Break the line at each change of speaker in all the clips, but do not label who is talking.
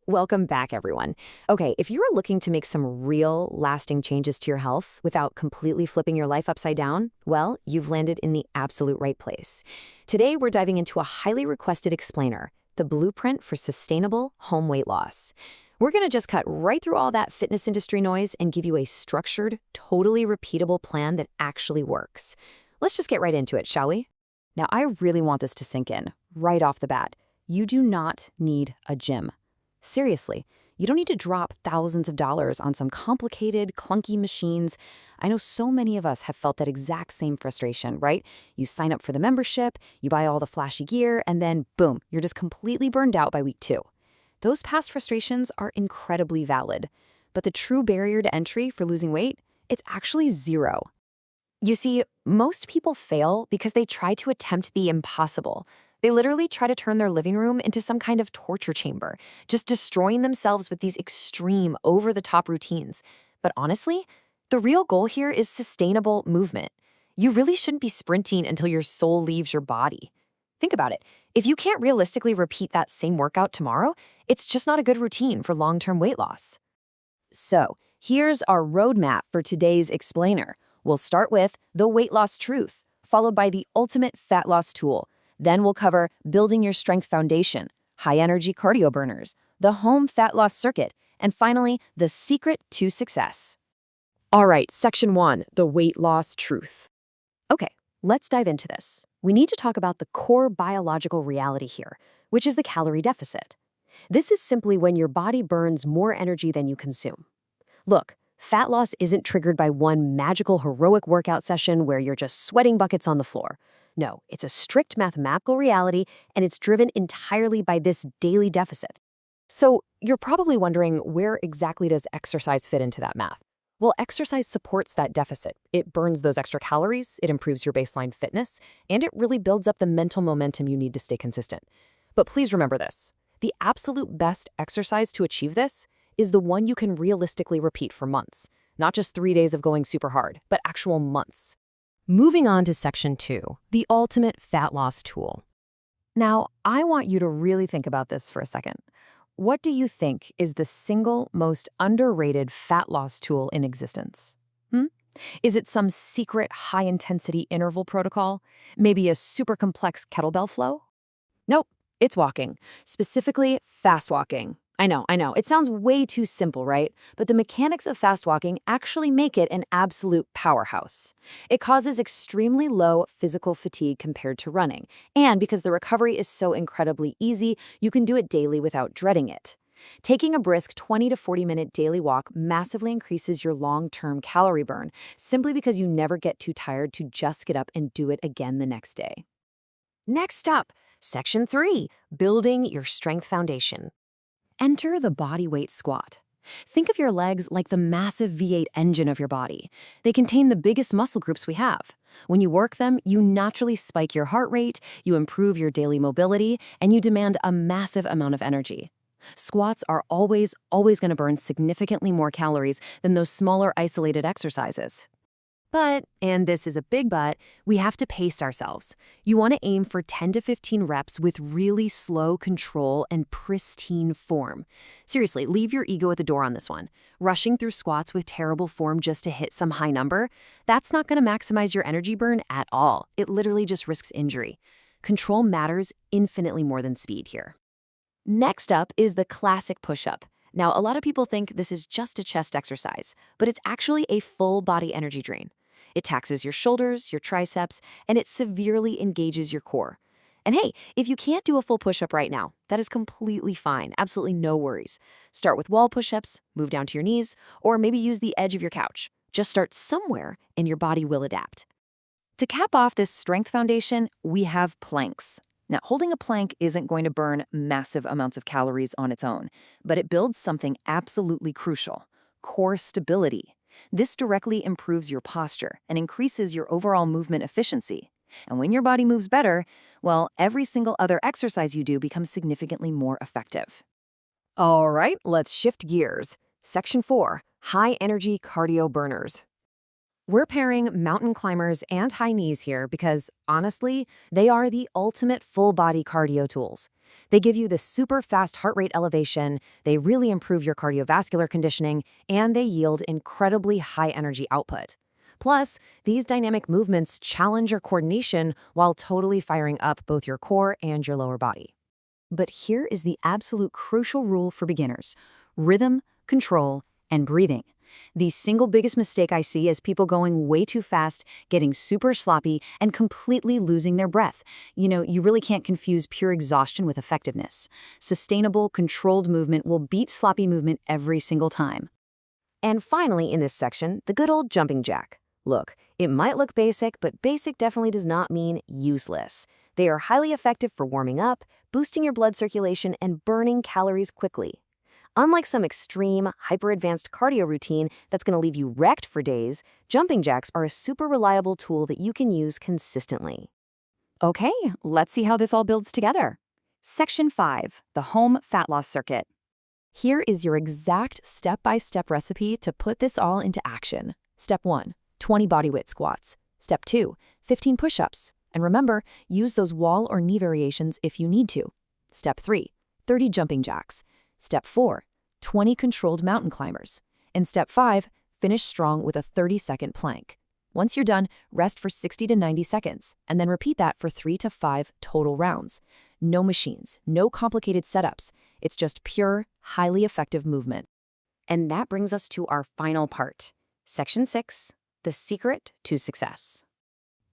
Welcome back, everyone. Okay, if you're looking to make some real, lasting changes to your health without completely flipping your life upside down, well, you've landed in the absolute right place. Today, we're diving into a highly requested explainer, the blueprint for sustainable home weight loss. We're going to just cut right through all that fitness industry noise and give you a structured, totally repeatable plan that actually works. Let's just get right into it, shall we? Now, I really want this to sink in, right off the bat. You do not need a gym. Seriously, you don't need to drop thousands of dollars on some complicated, clunky machines. I know so many of us have felt that exact same frustration, right? You sign up for the membership, you buy all the flashy gear, and then boom, you're just completely burned out by week 2. Those past frustrations are incredibly valid, but the true barrier to entry for losing weight, it's actually 0. You see, most people fail because they try to attempt the impossible. They literally try to turn their living room into some kind of torture chamber, just destroying themselves with these extreme, over-the-top routines. But honestly, the real goal here is sustainable movement. You really shouldn't be sprinting until your soul leaves your body. Think about it. If you can't realistically repeat that same workout tomorrow, it's just not a good routine for long-term weight loss. So, here's our roadmap for today's explainer. We'll start with the weight loss truth, followed by the ultimate fat loss tool. Then we'll cover building your strength foundation, high-energy cardio burners, the home fat loss circuit, and finally, the secret to success. All right, section 1, the weight loss truth. Okay, let's dive into this. We need to talk about the core biological reality here, which is the calorie deficit. This is simply when your body burns more energy than you consume. Look, fat loss isn't triggered by one magical heroic workout session where you're just sweating buckets on the floor. No, it's a strict mathematical reality, and it's driven entirely by this daily deficit. So you're probably wondering, where exactly does exercise fit into that math? Well, exercise supports that deficit. It burns those extra calories, it improves your baseline fitness, and it really builds up the mental momentum you need to stay consistent. But please remember this. The absolute best exercise to achieve this is the one you can realistically repeat for months. Not just 3 days of going super hard, but actual months. Moving on to section 2, the ultimate fat loss tool. Now, I want you to really think about this for a second. What do you think is the single most underrated fat loss tool in existence? Is it some secret high-intensity interval protocol? Maybe a super complex kettlebell flow? Nope, it's walking, specifically fast walking. I know. It sounds way too simple, right? But the mechanics of fast walking actually make it an absolute powerhouse. It causes extremely low physical fatigue compared to running. And because the recovery is so incredibly easy, you can do it daily without dreading it. Taking a brisk 20 to 40-minute daily walk massively increases your long-term calorie burn, simply because you never get too tired to just get up and do it again the next day. Next up, section 3, building your strength foundation. Enter the bodyweight squat. Think of your legs like the massive V8 engine of your body. They contain the biggest muscle groups we have. When you work them, you naturally spike your heart rate, you improve your daily mobility, and you demand a massive amount of energy. Squats are always going to burn significantly more calories than those smaller isolated exercises. But, and this is a big but, we have to pace ourselves. You want to aim for 10 to 15 reps with really slow control and pristine form. Seriously, leave your ego at the door on this one. Rushing through squats with terrible form just to hit some high number, that's not going to maximize your energy burn at all. It literally just risks injury. Control matters infinitely more than speed here. Next up is the classic push-up. Now, a lot of people think this is just a chest exercise, but it's actually a full body energy drain. It taxes your shoulders, your triceps, and it severely engages your core. And hey, if you can't do a full push-up right now, that is completely fine, absolutely no worries. Start with wall push-ups, move down to your knees, or maybe use the edge of your couch. Just start somewhere and your body will adapt. To cap off this strength foundation, we have planks. Now, holding a plank isn't going to burn massive amounts of calories on its own, but it builds something absolutely crucial: core stability. This directly improves your posture and increases your overall movement efficiency. And when your body moves better, well, every single other exercise you do becomes significantly more effective. All right, let's shift gears. Section 4, high-energy cardio burners. We're pairing mountain climbers and high knees here because, honestly, they are the ultimate full-body cardio tools. They give you the super fast heart rate elevation, they really improve your cardiovascular conditioning, and they yield incredibly high energy output. Plus, these dynamic movements challenge your coordination while totally firing up both your core and your lower body. But here is the absolute crucial rule for beginners: rhythm, control, and breathing. The single biggest mistake I see is people going way too fast, getting super sloppy, and completely losing their breath. You really can't confuse pure exhaustion with effectiveness. Sustainable, controlled movement will beat sloppy movement every single time. And finally, in this section, the good old jumping jack. Look, it might look basic, but basic definitely does not mean useless. They are highly effective for warming up, boosting your blood circulation, and burning calories quickly. Unlike some extreme, hyper-advanced cardio routine that's going to leave you wrecked for days, jumping jacks are a super reliable tool that you can use consistently. Okay, let's see how this all builds together. Section 5, the home fat loss circuit. Here is your exact step-by-step recipe to put this all into action. Step 1, 20 bodyweight squats. Step 2, 15 push-ups. And remember, use those wall or knee variations if you need to. Step 3, 30 jumping jacks. Step 4, 20 controlled mountain climbers. And Step 5, finish strong with a 30-second plank. Once you're done, rest for 60 to 90 seconds, and then repeat that for 3 to 5 total rounds. No machines, no complicated setups. It's just pure, highly effective movement. And that brings us to our final part. Section 6, the secret to success.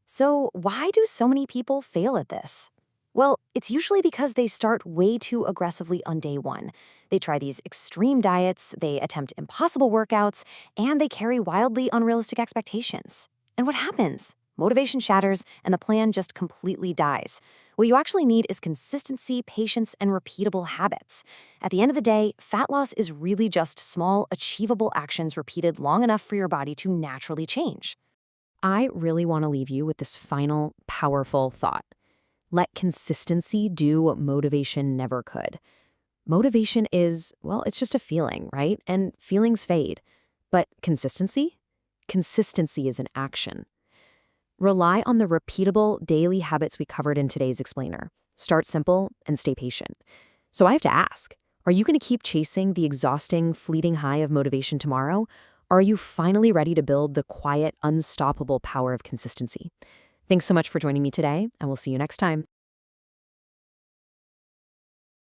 So why do so many people fail at this? Well, it's usually because they start way too aggressively on day one. They try these extreme diets, they attempt impossible workouts, and they carry wildly unrealistic expectations. And what happens? Motivation shatters, and the plan just completely dies. What you actually need is consistency, patience, and repeatable habits. At the end of the day, fat loss is really just small, achievable actions repeated long enough for your body to naturally change. I really want to leave you with this final, powerful thought. Let consistency do what motivation never could. Motivation is, well, it's just a feeling, right? And feelings fade. But consistency? Consistency is an action. Rely on the repeatable daily habits we covered in today's explainer. Start simple and stay patient. So I have to ask, are you going to keep chasing the exhausting, fleeting high of motivation tomorrow? Or are you finally ready to build the quiet, unstoppable power of consistency? Thanks so much for joining me today, and we'll see you next time.